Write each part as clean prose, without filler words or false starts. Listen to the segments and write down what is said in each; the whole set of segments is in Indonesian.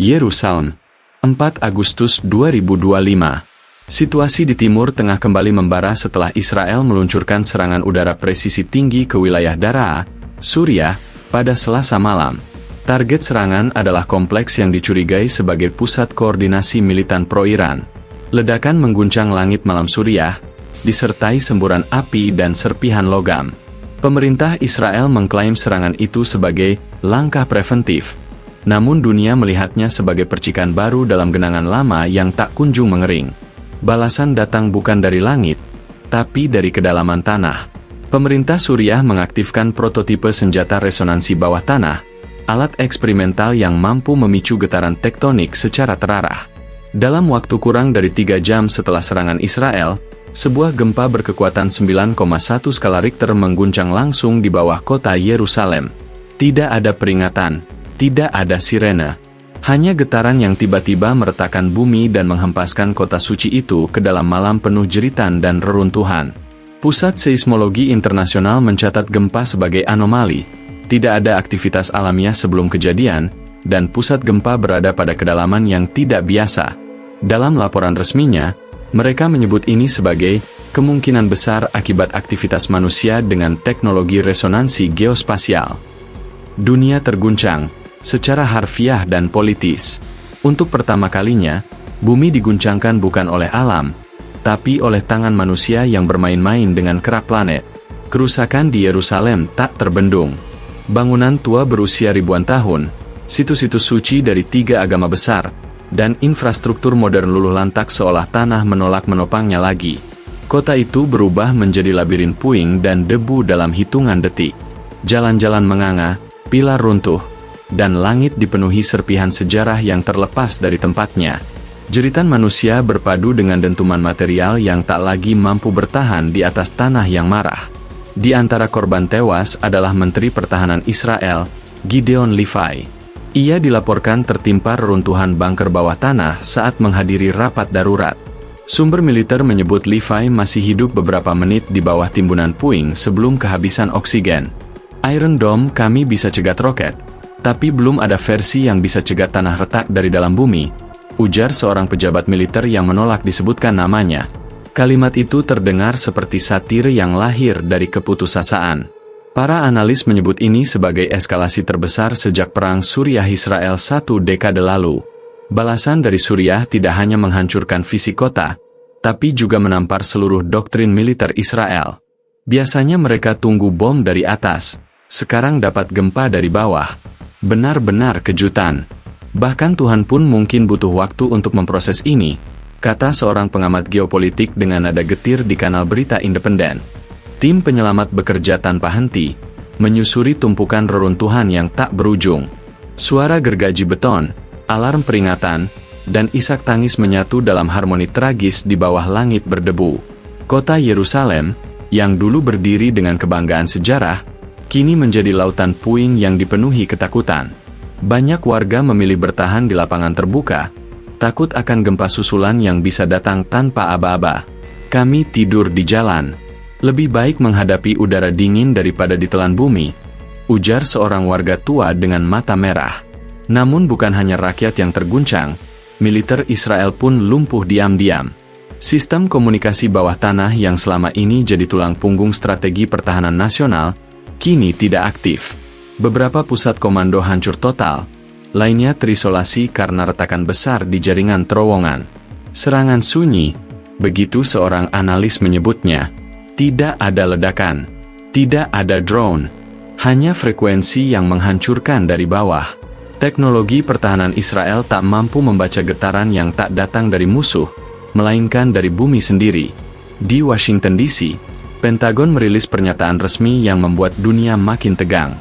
Yerusalem, 4 Agustus 2025. Situasi di Timur Tengah kembali membara setelah Israel meluncurkan serangan udara presisi tinggi ke wilayah Daraa, Suriah, pada Selasa malam. Target serangan adalah kompleks yang dicurigai sebagai pusat koordinasi militan pro-Iran. Ledakan mengguncang langit malam Suriah, disertai semburan api dan serpihan logam. Pemerintah Israel mengklaim serangan itu sebagai langkah preventif. Namun dunia melihatnya sebagai percikan baru dalam genangan lama yang tak kunjung mengering. Balasan datang bukan dari langit, tapi dari kedalaman tanah. Pemerintah Suriah mengaktifkan prototipe senjata resonansi bawah tanah, alat eksperimental yang mampu memicu getaran tektonik secara terarah. Dalam waktu kurang dari 3 jam setelah serangan Israel, sebuah gempa berkekuatan 9,1 skala Richter mengguncang langsung di bawah kota Yerusalem. Tidak ada peringatan. Tidak ada sirene. Hanya getaran yang tiba-tiba meretakkan bumi dan menghempaskan kota suci itu ke dalam malam penuh jeritan dan reruntuhan. Pusat Seismologi Internasional mencatat gempa sebagai anomali. Tidak ada aktivitas alamiah sebelum kejadian, dan pusat gempa berada pada kedalaman yang tidak biasa. Dalam laporan resminya, mereka menyebut ini sebagai kemungkinan besar akibat aktivitas manusia dengan teknologi resonansi geospasial. Dunia terguncang secara harfiah dan politis. Untuk pertama kalinya, bumi diguncangkan bukan oleh alam, tapi oleh tangan manusia yang bermain-main dengan kerak planet. Kerusakan di Yerusalem tak terbendung. Bangunan tua berusia ribuan tahun, situs-situs suci dari 3 agama besar, dan infrastruktur modern luluh lantak seolah tanah menolak menopangnya lagi. Kota itu berubah menjadi labirin puing dan debu dalam hitungan detik. Jalan-jalan menganga, pilar runtuh, dan langit dipenuhi serpihan sejarah yang terlepas dari tempatnya. Jeritan manusia berpadu dengan dentuman material yang tak lagi mampu bertahan di atas tanah yang marah. Di antara korban tewas adalah Menteri Pertahanan Israel, Gideon Livai. Ia dilaporkan tertimpa reruntuhan bunker bawah tanah saat menghadiri rapat darurat. Sumber militer menyebut Livai masih hidup beberapa menit di bawah timbunan puing sebelum kehabisan oksigen. Iron Dome kami bisa cegat roket, tapi belum ada versi yang bisa cegat tanah retak dari dalam bumi, ujar seorang pejabat militer yang menolak disebutkan namanya. Kalimat itu terdengar seperti satir yang lahir dari keputusasaan. Para analis menyebut ini sebagai eskalasi terbesar sejak perang Suriah-Israel 1 dekade lalu. Balasan dari Suriah tidak hanya menghancurkan fisik kota, tapi juga menampar seluruh doktrin militer Israel. Biasanya mereka tunggu bom dari atas, sekarang dapat gempa dari bawah. Benar-benar kejutan. Bahkan Tuhan pun mungkin butuh waktu untuk memproses ini, kata seorang pengamat geopolitik dengan nada getir di kanal berita independen. Tim penyelamat bekerja tanpa henti, menyusuri tumpukan reruntuhan yang tak berujung. Suara gergaji beton, alarm peringatan, dan isak tangis menyatu dalam harmoni tragis di bawah langit berdebu. Kota Yerusalem, yang dulu berdiri dengan kebanggaan sejarah, kini menjadi lautan puing yang dipenuhi ketakutan. Banyak warga memilih bertahan di lapangan terbuka, takut akan gempa susulan yang bisa datang tanpa aba-aba. Kami tidur di jalan. Lebih baik menghadapi udara dingin daripada ditelan bumi, ujar seorang warga tua dengan mata merah. Namun bukan hanya rakyat yang terguncang, militer Israel pun lumpuh diam-diam. Sistem komunikasi bawah tanah yang selama ini jadi tulang punggung strategi pertahanan nasional, kini tidak aktif. Beberapa pusat komando hancur total, lainnya terisolasi karena retakan besar di jaringan terowongan. Serangan sunyi, begitu seorang analis menyebutnya. Tidak ada ledakan, tidak ada drone, hanya frekuensi yang menghancurkan dari bawah. Teknologi pertahanan Israel tak mampu membaca getaran yang tak datang dari musuh, melainkan dari bumi sendiri. Di Washington DC, Pentagon merilis pernyataan resmi yang membuat dunia makin tegang.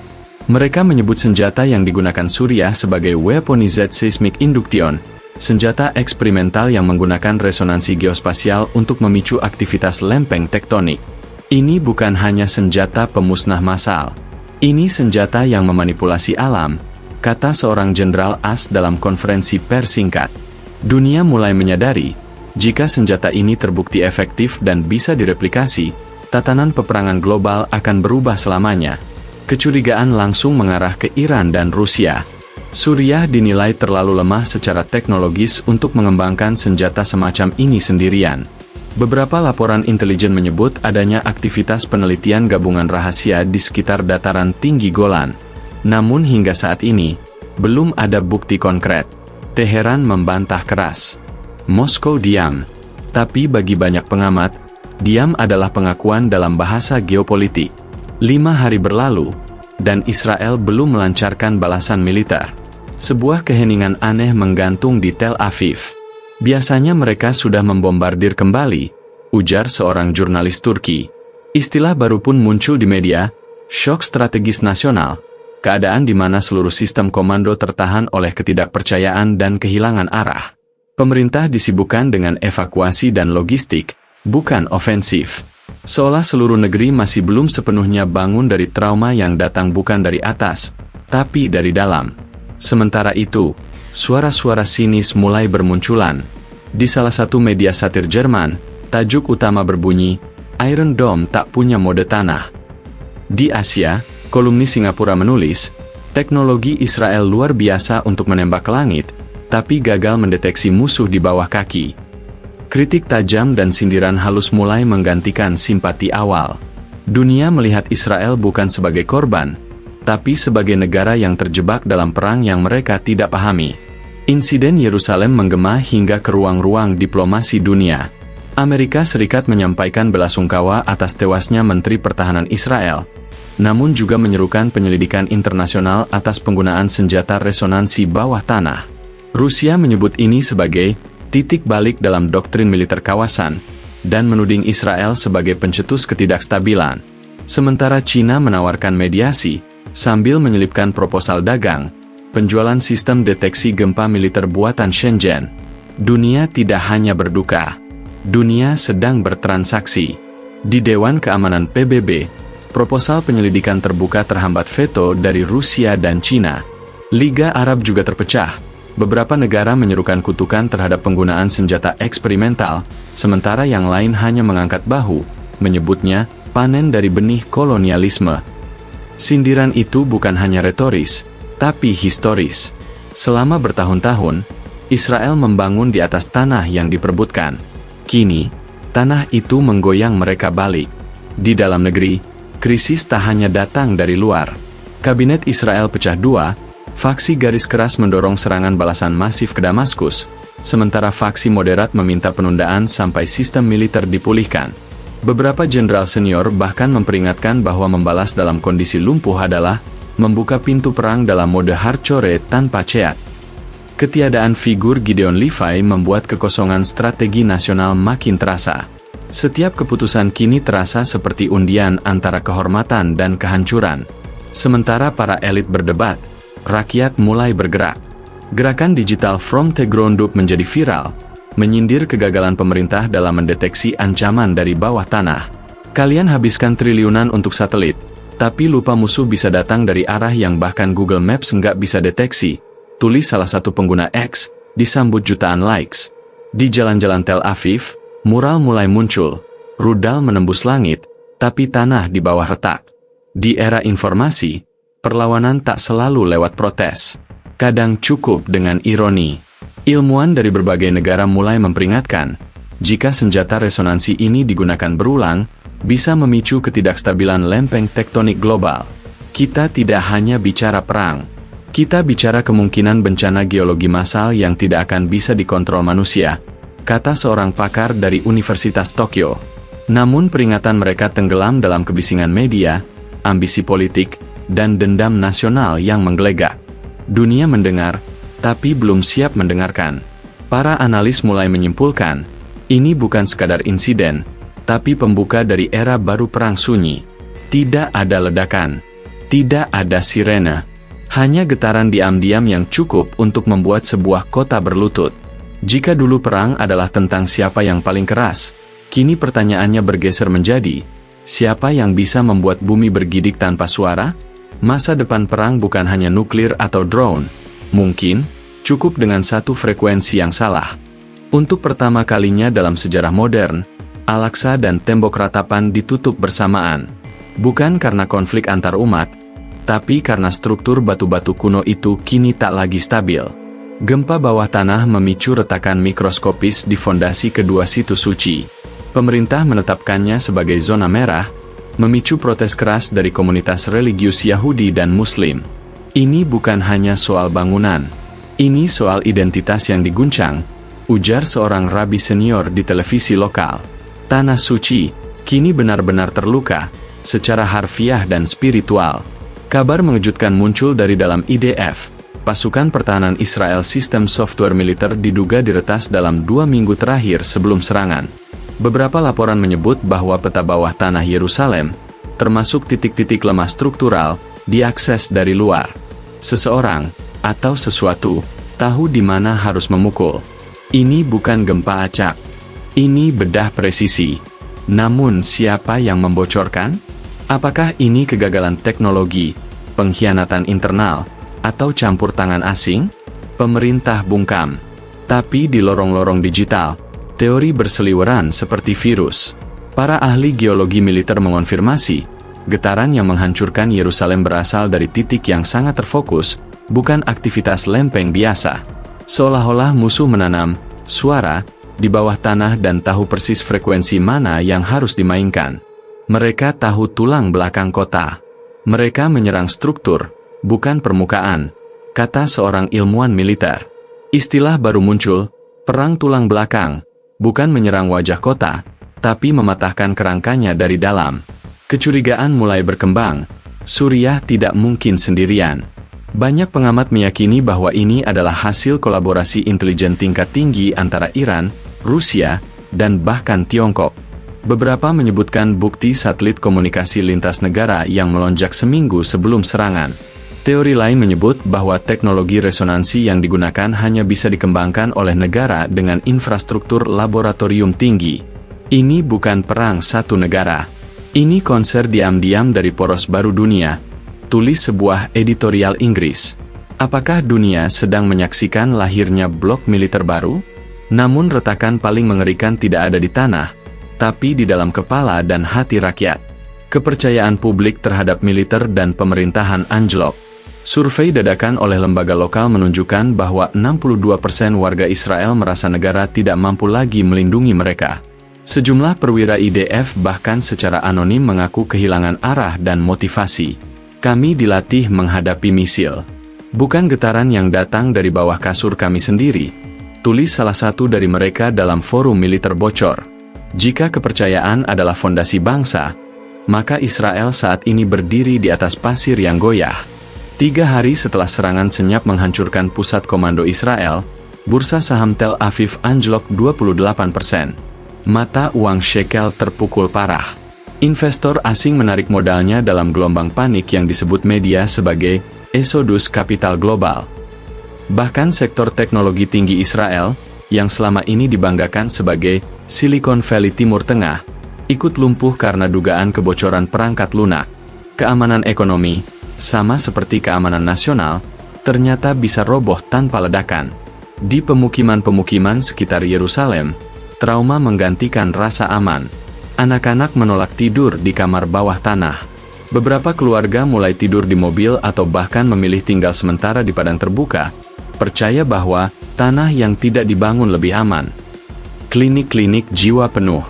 Mereka menyebut senjata yang digunakan Suriah sebagai Weaponized Seismic Induction, senjata eksperimental yang menggunakan resonansi geospasial untuk memicu aktivitas lempeng tektonik. Ini bukan hanya senjata pemusnah massal. Ini senjata yang memanipulasi alam, kata seorang jenderal AS dalam konferensi pers singkat. Dunia mulai menyadari, jika senjata ini terbukti efektif dan bisa direplikasi, tatanan peperangan global akan berubah selamanya. Kecurigaan langsung mengarah ke Iran dan Rusia. Suriah dinilai terlalu lemah secara teknologis untuk mengembangkan senjata semacam ini sendirian. Beberapa laporan intelijen menyebut adanya aktivitas penelitian gabungan rahasia di sekitar dataran tinggi Golan. Namun hingga saat ini, belum ada bukti konkret. Teheran membantah keras. Moskow diam. Tapi bagi banyak pengamat, diam adalah pengakuan dalam bahasa geopolitik. 5 hari berlalu, dan Israel belum melancarkan balasan militer. Sebuah keheningan aneh menggantung di Tel Aviv. Biasanya mereka sudah membombardir kembali, ujar seorang jurnalis Turki. Istilah baru pun muncul di media, shock strategis nasional, keadaan di mana seluruh sistem komando tertahan oleh ketidakpercayaan dan kehilangan arah. Pemerintah disibukkan dengan evakuasi dan logistik, bukan ofensif. Seolah seluruh negeri masih belum sepenuhnya bangun dari trauma yang datang bukan dari atas, tapi dari dalam. Sementara itu, suara-suara sinis mulai bermunculan. Di salah satu media satir Jerman, tajuk utama berbunyi, Iron Dome tak punya mode tanah. Di Asia, kolumnis Singapura menulis, teknologi Israel luar biasa untuk menembak ke langit, tapi gagal mendeteksi musuh di bawah kaki. Kritik tajam dan sindiran halus mulai menggantikan simpati awal. Dunia melihat Israel bukan sebagai korban, tapi sebagai negara yang terjebak dalam perang yang mereka tidak pahami. Insiden Yerusalem menggema hingga ke ruang-ruang diplomasi dunia. Amerika Serikat menyampaikan belasungkawa atas tewasnya Menteri Pertahanan Israel, namun juga menyerukan penyelidikan internasional atas penggunaan senjata resonansi bawah tanah. Rusia menyebut ini sebagai titik balik dalam doktrin militer kawasan, dan menuding Israel sebagai pencetus ketidakstabilan. Sementara China menawarkan mediasi, sambil menyelipkan proposal dagang, penjualan sistem deteksi gempa militer buatan Shenzhen. Dunia tidak hanya berduka. Dunia sedang bertransaksi. Di Dewan Keamanan PBB, proposal penyelidikan terbuka terhambat veto dari Rusia dan China. Liga Arab juga terpecah. Beberapa negara menyerukan kutukan terhadap penggunaan senjata eksperimental, sementara yang lain hanya mengangkat bahu, menyebutnya panen dari benih kolonialisme. Sindiran itu bukan hanya retoris, tapi historis. Selama bertahun-tahun, Israel membangun di atas tanah yang diperebutkan. Kini, tanah itu menggoyang mereka balik. Di dalam negeri, krisis tak hanya datang dari luar. Kabinet Israel pecah dua, faksi garis keras mendorong serangan balasan masif ke Damaskus, sementara faksi moderat meminta penundaan sampai sistem militer dipulihkan. Beberapa jenderal senior bahkan memperingatkan bahwa membalas dalam kondisi lumpuh adalah membuka pintu perang dalam mode hardcore tanpa ceat. Ketiadaan figur Gideon Levy membuat kekosongan strategi nasional makin terasa. Setiap keputusan kini terasa seperti undian antara kehormatan dan kehancuran. Sementara para elit berdebat, rakyat mulai bergerak. Gerakan digital From the Ground Up menjadi viral, menyindir kegagalan pemerintah dalam mendeteksi ancaman dari bawah tanah. Kalian habiskan triliunan untuk satelit, tapi lupa musuh bisa datang dari arah yang bahkan Google Maps nggak bisa deteksi, tulis salah satu pengguna X, disambut jutaan likes. Di jalan-jalan Tel Aviv, mural mulai muncul, rudal menembus langit, tapi tanah di bawah retak. Di era informasi, perlawanan tak selalu lewat protes. Kadang cukup dengan ironi. Ilmuwan dari berbagai negara mulai memperingatkan, jika senjata resonansi ini digunakan berulang, bisa memicu ketidakstabilan lempeng tektonik global. Kita tidak hanya bicara perang. Kita bicara kemungkinan bencana geologi massal yang tidak akan bisa dikontrol manusia, kata seorang pakar dari Universitas Tokyo. Namun peringatan mereka tenggelam dalam kebisingan media, ambisi politik, dan dendam nasional yang menggelegak. Dunia mendengar, tapi belum siap mendengarkan. Para analis mulai menyimpulkan, ini bukan sekadar insiden, tapi pembuka dari era baru perang sunyi. Tidak ada ledakan, tidak ada sirene, hanya getaran diam-diam yang cukup untuk membuat sebuah kota berlutut. Jika dulu perang adalah tentang siapa yang paling keras, kini pertanyaannya bergeser menjadi, siapa yang bisa membuat bumi bergidik tanpa suara? Masa depan perang bukan hanya nuklir atau drone. Mungkin, cukup dengan satu frekuensi yang salah. Untuk pertama kalinya dalam sejarah modern, Al-Aqsa dan tembok ratapan ditutup bersamaan. Bukan karena konflik antar umat, Tapi karena struktur batu-batu kuno itu kini tak lagi stabil, gempa bawah tanah memicu retakan mikroskopis di fondasi kedua situs suci. Pemerintah menetapkannya sebagai zona merah, memicu protes keras dari komunitas religius Yahudi dan Muslim. Ini bukan hanya soal bangunan, ini soal identitas yang diguncang, ujar seorang rabi senior di televisi lokal. Tanah suci kini benar-benar terluka, secara harfiah dan spiritual. Kabar mengejutkan muncul dari dalam IDF. Pasukan pertahanan Israel sistem software militer diduga diretas dalam 2 minggu terakhir sebelum serangan. Beberapa laporan menyebut bahwa peta bawah tanah Yerusalem, termasuk titik-titik lemah struktural, diakses dari luar. Seseorang, atau sesuatu, tahu di mana harus memukul. Ini bukan gempa acak. Ini bedah presisi. Namun siapa yang membocorkan? Apakah ini kegagalan teknologi, pengkhianatan internal, atau campur tangan asing? Pemerintah bungkam. Tapi di lorong-lorong digital, teori berseliweran seperti virus. Para ahli geologi militer mengonfirmasi, getaran yang menghancurkan Yerusalem berasal dari titik yang sangat terfokus, bukan aktivitas lempeng biasa. Seolah-olah musuh menanam suara di bawah tanah dan tahu persis frekuensi mana yang harus dimainkan. Mereka tahu tulang belakang kota. Mereka menyerang struktur, bukan permukaan, kata seorang ilmuwan militer. Istilah baru muncul, perang tulang belakang, bukan menyerang wajah kota, tapi mematahkan kerangkanya dari dalam. Kecurigaan mulai berkembang, Suriah tidak mungkin sendirian. Banyak pengamat meyakini bahwa ini adalah hasil kolaborasi intelijen tingkat tinggi antara Iran, Rusia, dan bahkan Tiongkok. Beberapa menyebutkan bukti satelit komunikasi lintas negara yang melonjak seminggu sebelum serangan. Teori lain menyebut bahwa teknologi resonansi yang digunakan hanya bisa dikembangkan oleh negara dengan infrastruktur laboratorium tinggi. Ini bukan perang satu negara. Ini konser diam-diam dari poros baru dunia, tulis sebuah editorial Inggris. Apakah dunia sedang menyaksikan lahirnya blok militer baru? Namun retakan paling mengerikan tidak ada di tanah, tapi di dalam kepala dan hati rakyat. Kepercayaan publik terhadap militer dan pemerintahan anjlok. Survei dadakan oleh lembaga lokal menunjukkan bahwa 62% warga Israel merasa negara tidak mampu lagi melindungi mereka. Sejumlah perwira IDF bahkan secara anonim mengaku kehilangan arah dan motivasi. Kami dilatih menghadapi misil. Bukan getaran yang datang dari bawah kasur kami sendiri, tulis salah satu dari mereka dalam forum militer bocor. Jika kepercayaan adalah fondasi bangsa, maka Israel saat ini berdiri di atas pasir yang goyah. 3 hari setelah serangan senyap menghancurkan pusat komando Israel, bursa saham Tel Aviv anjlok 28%. Mata uang shekel terpukul parah. Investor asing menarik modalnya dalam gelombang panik yang disebut media sebagai Exodus Kapital Global. Bahkan sektor teknologi tinggi Israel, yang selama ini dibanggakan sebagai Silicon Valley Timur Tengah, ikut lumpuh karena dugaan kebocoran perangkat lunak. Keamanan ekonomi, sama seperti keamanan nasional, ternyata bisa roboh tanpa ledakan. Di pemukiman-pemukiman sekitar Yerusalem, trauma menggantikan rasa aman. Anak-anak menolak tidur di kamar bawah tanah. Beberapa keluarga mulai tidur di mobil atau bahkan memilih tinggal sementara di padang terbuka, percaya bahwa tanah yang tidak dibangun lebih aman. Klinik-klinik jiwa penuh.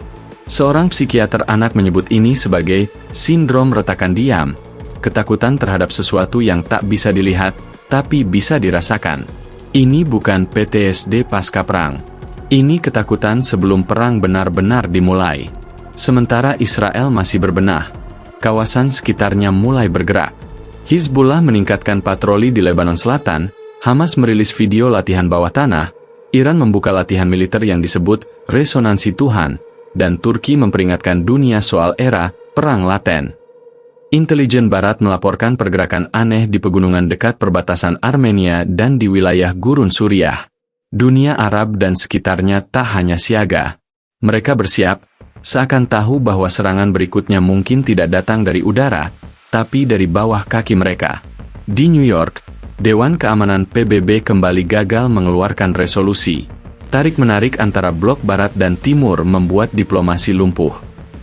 Seorang psikiater anak menyebut ini sebagai sindrom retakan diam, ketakutan terhadap sesuatu yang tak bisa dilihat, tapi bisa dirasakan. Ini bukan PTSD pasca perang. Ini ketakutan sebelum perang benar-benar dimulai. Sementara Israel masih berbenah, kawasan sekitarnya mulai bergerak. Hizbullah meningkatkan patroli di Lebanon Selatan, Hamas merilis video latihan bawah tanah, Iran membuka latihan militer yang disebut resonansi Tuhan, dan Turki memperingatkan dunia soal era perang laten. Intelijen Barat melaporkan pergerakan aneh di pegunungan dekat perbatasan Armenia dan di wilayah gurun Suriah. Dunia Arab dan sekitarnya tak hanya siaga. Mereka bersiap, seakan tahu bahwa serangan berikutnya mungkin tidak datang dari udara, tapi dari bawah kaki mereka. Di New York, Dewan Keamanan PBB kembali gagal mengeluarkan resolusi. Tarik-menarik antara blok Barat dan Timur membuat diplomasi lumpuh.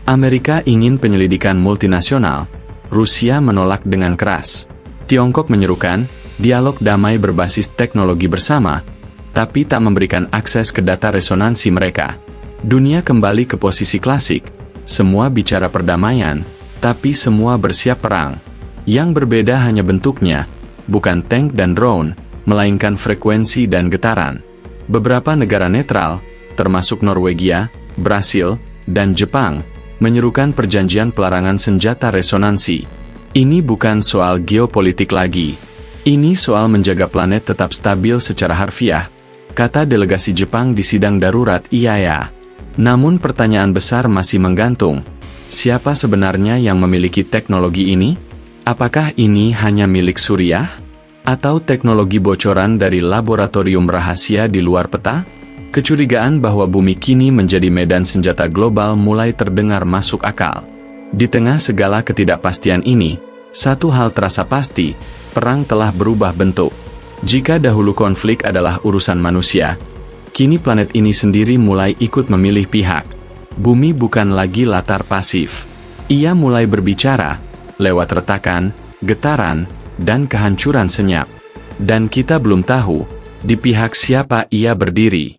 Amerika ingin penyelidikan multinasional, Rusia menolak dengan keras. Tiongkok menyerukan dialog damai berbasis teknologi bersama, tapi tak memberikan akses ke data resonansi mereka. Dunia kembali ke posisi klasik, semua bicara perdamaian, tapi semua bersiap perang. Yang berbeda hanya bentuknya, bukan tank dan drone, melainkan frekuensi dan getaran. Beberapa negara netral, termasuk Norwegia, Brasil, dan Jepang, menyerukan perjanjian pelarangan senjata resonansi. Ini bukan soal geopolitik lagi. Ini soal menjaga planet tetap stabil secara harfiah, kata delegasi Jepang di sidang darurat IAEA. Namun pertanyaan besar masih menggantung. Siapa sebenarnya yang memiliki teknologi ini? Apakah ini hanya milik Suriah? Atau teknologi bocoran dari laboratorium rahasia di luar peta? Kecurigaan bahwa bumi kini menjadi medan senjata global mulai terdengar masuk akal. Di tengah segala ketidakpastian ini, satu hal terasa pasti, perang telah berubah bentuk. Jika dahulu konflik adalah urusan manusia, kini planet ini sendiri mulai ikut memilih pihak. Bumi bukan lagi latar pasif. Ia mulai berbicara, lewat retakan, getaran, dan kehancuran senyap. Dan kita belum tahu, di pihak siapa ia berdiri.